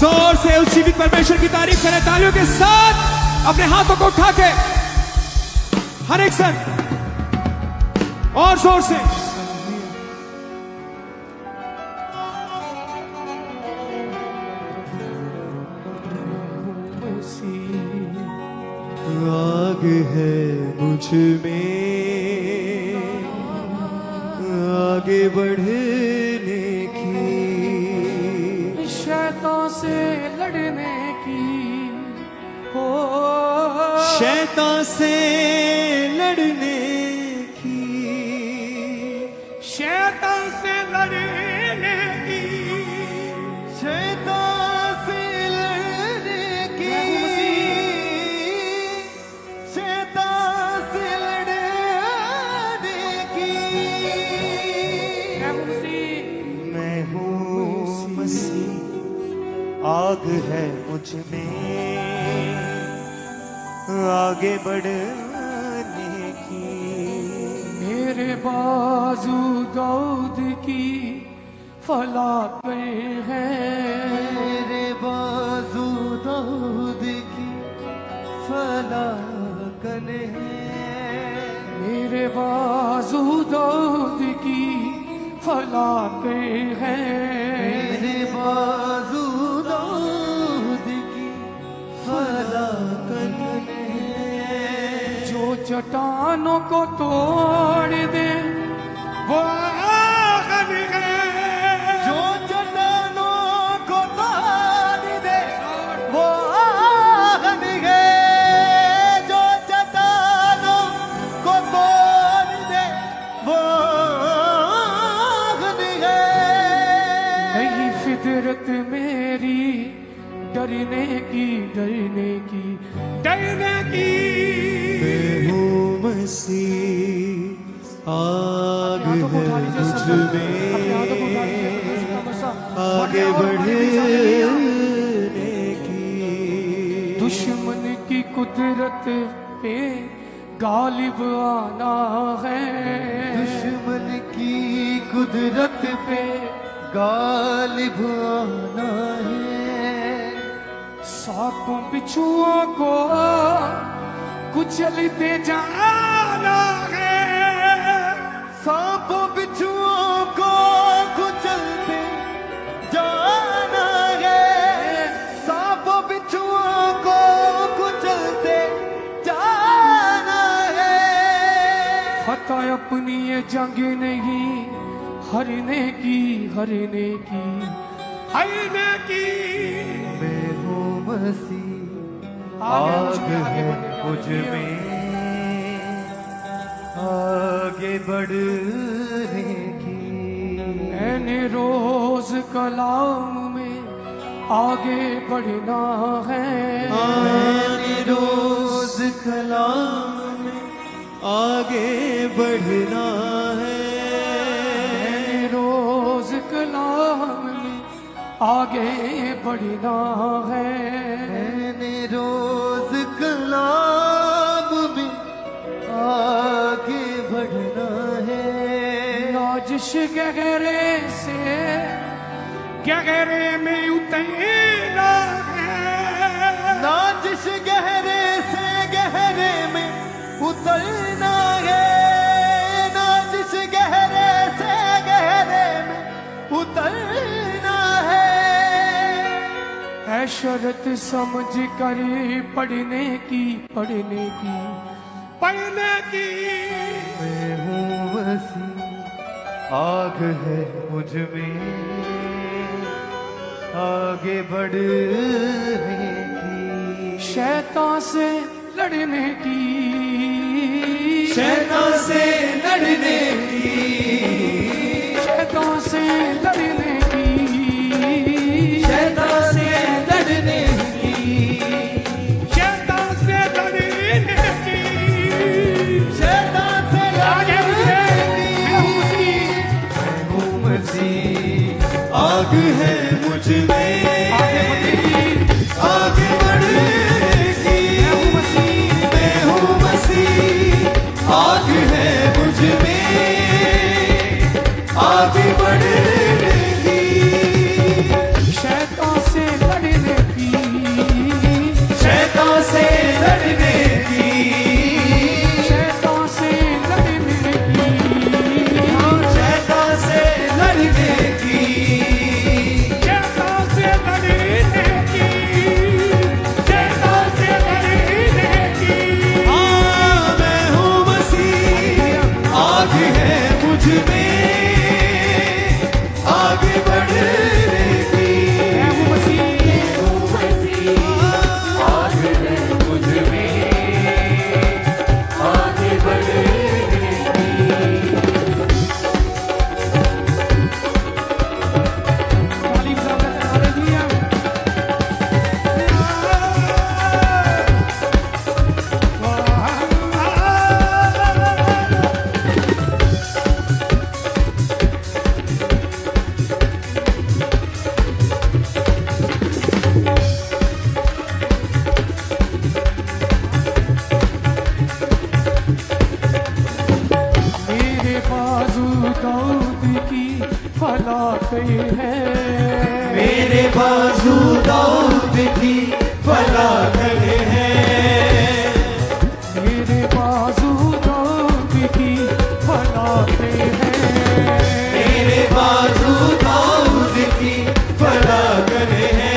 जोर से उस जीवित परमेश्वर की तारीफ करें तालियों के साथ, अपने हाथों को उठा के हर एक सर और जोर से। आग है मुझ में आगे बढ़ने की, शैतान से लड़ने की, हो शैतान से लड़ने की, शैतान से लड़ने की, शैतान से लड़ने की, शैतान से लड़ने की। मैं हूँ मसीह, आग है मुझ में आगे बढ़ने की। मेरे बाजू दाऊद की फलाकें हैं, मेरे बाजू दाऊद की फलाकन है, मेरे बाजू दाऊद की फलाकें हैं, मेरे बाजू दाऊद की फलाकन है। जो चट्टानों को तोड़ दे वो आग है, जो चट्टानों को तोड़ दे वो आग है, जो चट्टानों को तोड़ दे वो आग है। नहीं फितरत मेरी डरने की, डरने की, डरने की। मैं हूँ मसीह, आग है मुझ में आगे बढ़ने की। दुश्मन की कुदरत पे गालिब आना है, दुश्मन की कुदरत पे गालिब आना है। सांपों बिच्छुओं को कुचलते जाना है, सांपों बिच्छुओं को कुचलते जाना है, सांपों बिच्छुओं को कुचलते जाना है। फतह अपनी ये जंग नहीं हरने की, हरने की, हरने की। मैं हूँ मसीह, आग है मुझ में आगे बढ़ने की। मैंने रोज कलाम में आगे बढ़ना है, मैंने रोज कलाम में आगे बढ़ना है, मैंने रोज कलाम में आगे बढ़ना है, मैंने रोज कलाम में आगे बढ़ना है। नाजिश गहरे से गहरे में उतरना है, नाजिश गहरे से गहरे में उतरना है, नाजिश गहरे से गहरे में उतरना है। है शरत समझ कर पढ़ने की, पढ़ने की, पढ़ने की। मैं हूँ मसीह, आग है मुझ में आगे बढ़ने की। शैतान से लड़ने की, शैतान से लड़ने की, शैतान से लड़ने की, शैतान से लड़ने की, शैतान से लड़ने की, शैतान से आगे लड़ने मुझे की। मैं हूँ मसीह, आग है मुझ में आगे बढ़ने की। मैं हूँ मसीह, आग है मुझ में आगे बढ़ने की फलाकन है। मेरे बाजू दाऊद की फलाते हैं। मेरे बाजू दाऊद की फलाकन है।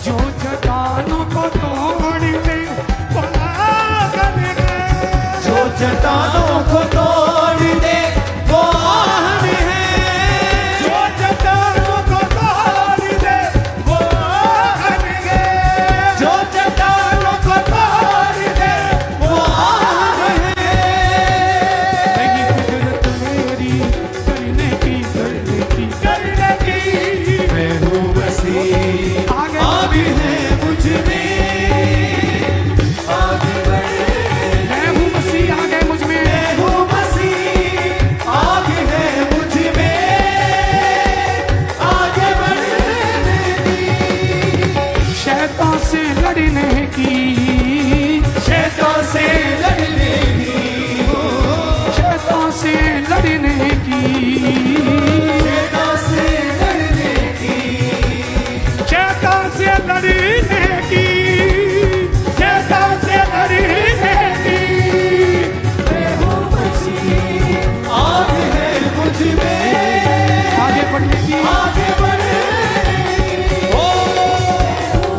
जो चट्टानों को तोड़ दे फलाकन है। जो चट्टानों को तोड़ दे वो आहन है। जो चट्टानों को तोड़ दे वो आहन है। जो चट्टानों को तोड़ दे वो आहन है। नहीं कुदरत मेरी करने की करने की मैं हूँ मसीह आगे आग है मुझ में। आगे बढ़े मैं हूँ मसीह आगे मुझ में। मैं हूँ मसीह आग है मुझ में। आगे बढ़ने की शैतान से लड़ने की। शैतान से लड़ने की शैतान से लड़ने की। शैतान से लड़ने की शैतान से लड़ने की। शैतान से लड़ने की। मैं हूँ मसीह आग है मुझ में। आगे बढ़ने की। आगे बढ़ने की ओ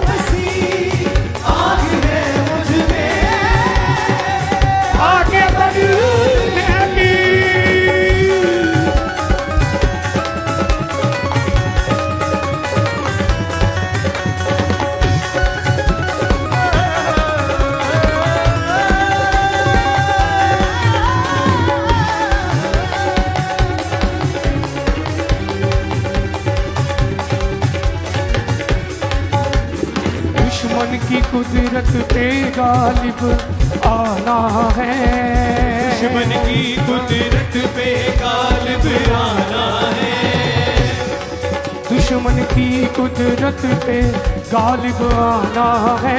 मसीह आग है मुझ में। आगे बढ़ने की। दुश्मन की कुदरत पे गालिब आना है। दुश्मन की कुदरत पे गालिब आना है। दुश्मन की कुदरत पे गालिब आना है।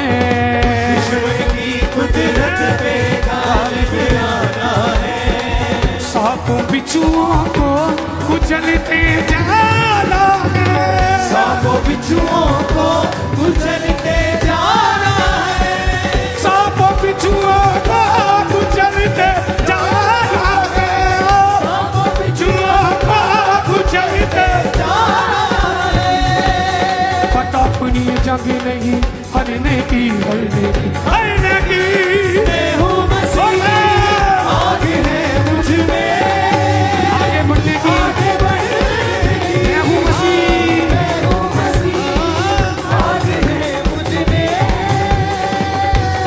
दुश्मन की कुदरत पे गालिब आना है। सांपों बिच्छुओं को कुचलते जाना है। सांपों बिच्छुओं को कुचलते जाना है। सांपों बिच्छुओं को कुचलते जाना है। सांपों बिच्छुओं को कुचलते जाना है। पता अपनी जंग नहीं हरने की। हरने की। हरने की। मैं हूँ मसीह आग है मुझ में। आगे बढ़ने की। आगे बढ़ने की मैं हूँ मसीह। मैं हूँ मसीह आग है मुझ में।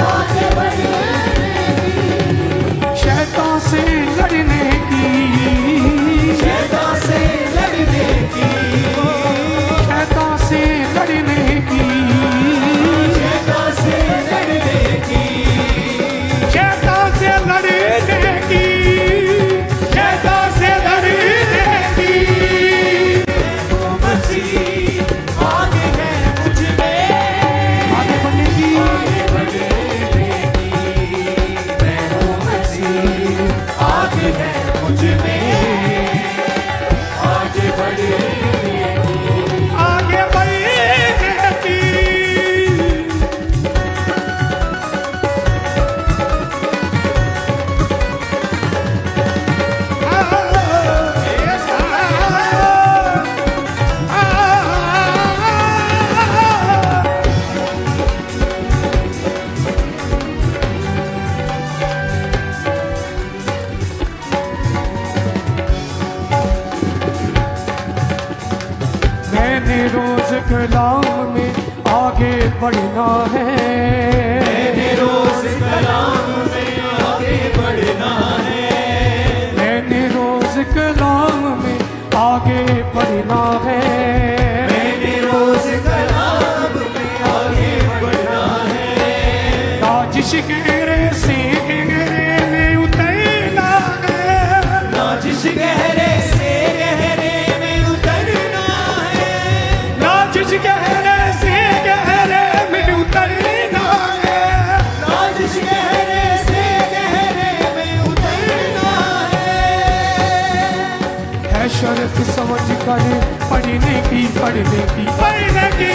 आगे बढ़ने की शैतान से लड़ने की। शैतान से लड़ने की शैतान से लड़ने की। शैतान से लड़ने की शैतान से लड़ने की। शैतान से लड़ने की। वो मसीह आग है मुझ में। आगे बढ़ने की। आगे बढ़ने की मैं हूँ मसीह आग है मुझ में। आगे बढ़ने की आगे बढ़ने की। मैंने रोज कलाम में आगे बढ़ना है। मैंने रोज कलाम में आगे बढ़ना है। मैंने रोज कलाम में आगे बढ़ना है। मैंने रोज कलाम में आगे बढ़ना है। नाजिश गहरे से गहरे में उतरना है। नाजिश गहरे से गहरे में उतरना है। नाजिश गहरे से गहरे में उतरना है। नाजिश गहरे से गहरे में उतरना है। शर्त समझ कर पढ़ने की। पढ़ने की। पढ़ने की।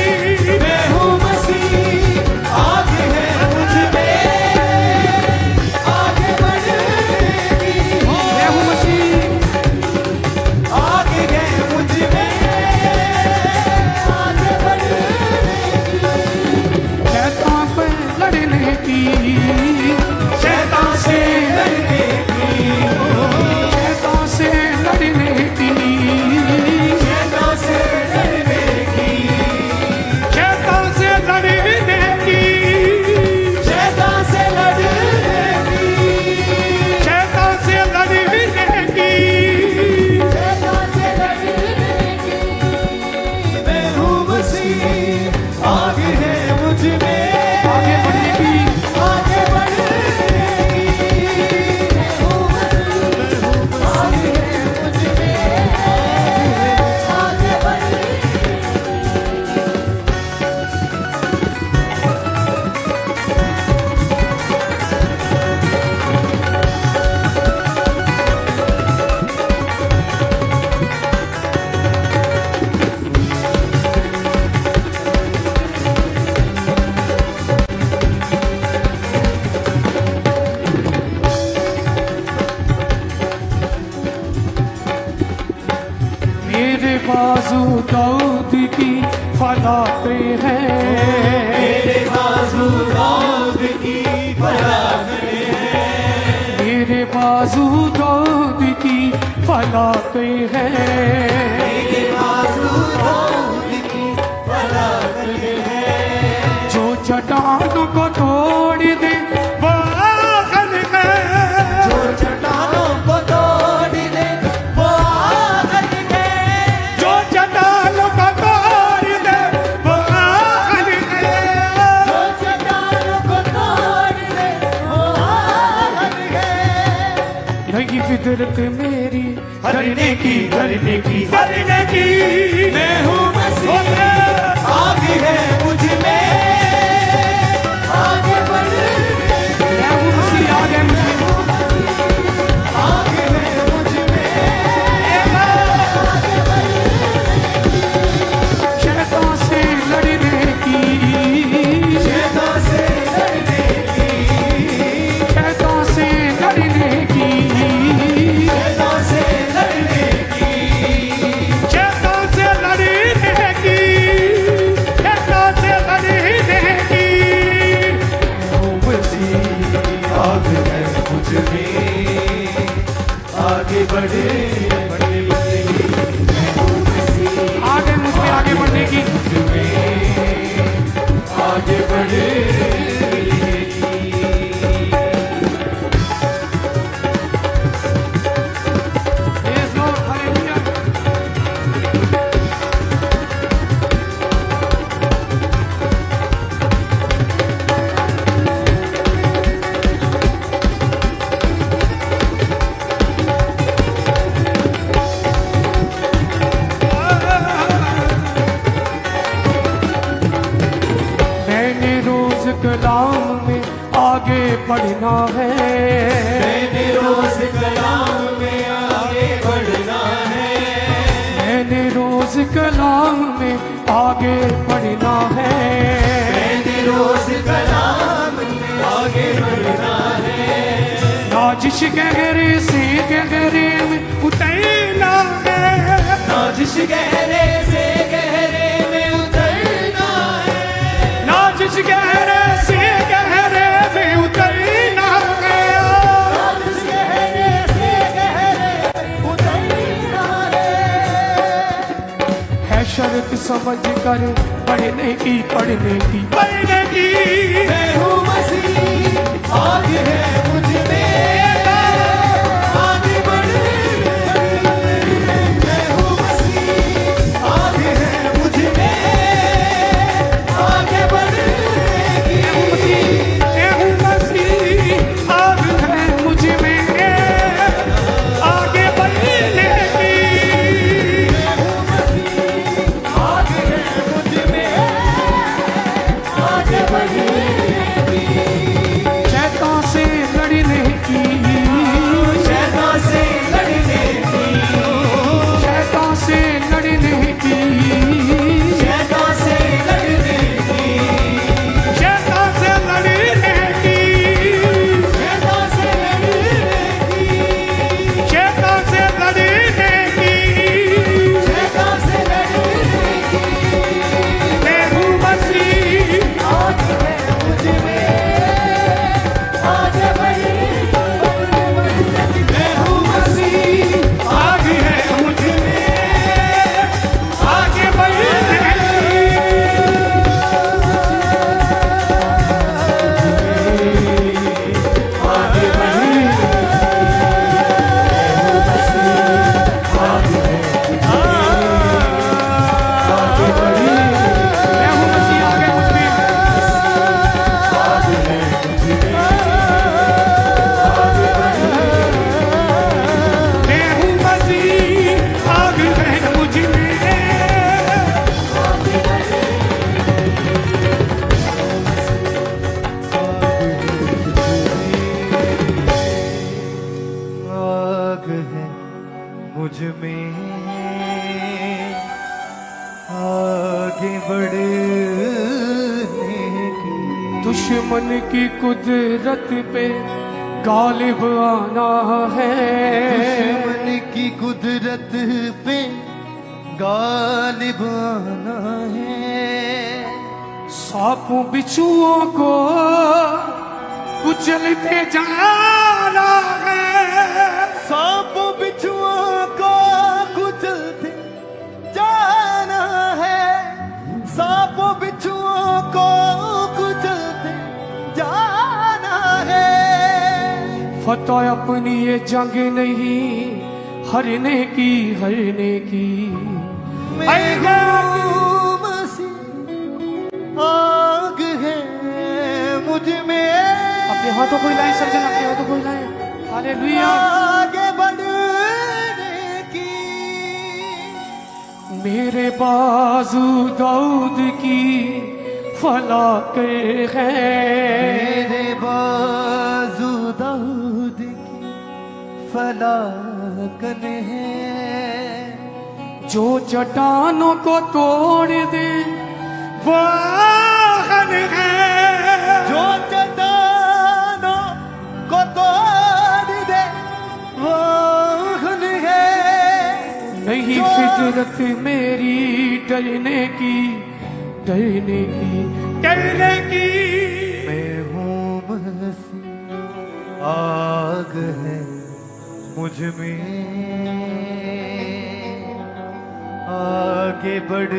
दाऊद की फलाते हैं, मेरे बाजू दाऊद की फलाते हैं, मेरे बाजू दाऊद की फलाते हैं, मेरे बाजू दाऊद की फलाते हैं, जो चट्टानों को तोड़ दे वो आगन है, जो चट्टानों को तोड़ दे वो आगन है, जो चट्टानों को तोड़ दे वो आगन है, जो चट्टानों को तोड़ दे वो आगन है। नहीं फितरत मेरी डरने की डरने की डरने की मैं हूँ मसीह, आगे है मुझ में आगे बढ़ने की, मैं हूँ मसीह, आगे मुझे आगे है मुझ में आगे बढ़ने की, शैतान से लड़ने की, शैतान से लड़ने की, शैतान से लड़ने की, शैतान से लड़ने की, शैतान से लड़ने की, शैतान से लड़ने की। हूँ मसीह, आगे है मुझ में आगे बढ़े बढ़े मैं हूँ मसीह, आगे मुझ पे आगे बढ़ने की, आगे बढ़े Praise Lord, hallelujah। मैंने रोज कलाम में आगे बढ़ना है, मैंने रोज कलाम में आगे बढ़ना है, मैंने रोज कलाम में आगे बढ़ना है, मैंने रोज कलाम में आगे बढ़ना है, नाजिश गहरे से गहरे में उतरना है, नाजिश गहरे से गहरे में उतरना है, नाजिश गहरे से गहरे में उतरना है, नाजिश गहरे से गहरे में उतरना है शर्त समझ कर पढ़ने की, पढ़ने की, पढ़ने की। मैं हूँ मसीह, आगे है मुझ में आगे बढ़े, मैं हूँ मसीह, आगे है मुझ में आगे बढ़े, मैं हूँ मसीह, आग है मुझ में आगे बढ़ने की, मैं हूँ मसीह, आगे है मुझ में आगे बढ़े, शैतान से लड़ने की, शैतान से लड़ने की, शैतान से लड़ने की, शैतान से लड़ने की, शैतान से लड़ने की, शैतान से लड़ने की, शैतान से लड़ने की। शैतान से लड़ने की, मैं हूँ मसीह, आगे है मुझ में आगे बढ़े, मैं हूँ मसीह, आगे है मुझ में आगे बढ़ने आगे बढ़े, आगे बढ़े, मैं हूँ मसीह, आगे मुझ में आगे है मुझ में आगे बढ़े, मैं हूँ मसीह, आगे है मुझ में आग है मुझ में आगे बढ़ने की, दुश्मन की कुदरत पे गालिब आना है, दुश्मन की कुदरत पे गालिब आना है। सांपों बिच्छुओं को कुचलते जाना है। सांपों बिच्छुओं को कुचलते जाना है। सांपों बिच्छुओं को कुचलते जाना है। फतह अपनी ये जंग नहीं हरने की आग है मुझ में। अपने हाथों को हिलाएं सर्जन, अपने हाथों को हिलाएं। हालेलुया। आगे बढ़ने की मेरे बाजू दाऊद की फलाक है। मेरे बाजू दाऊद की फलाकन है। जो चट्टानों को तोड़ दे वो आगन है। जो चट्टानों को तोड़ दे वो आगन है। नहीं फितरत मेरी डरने की मैं हूँ मसीह, आग है मुझ में। आगे बढ़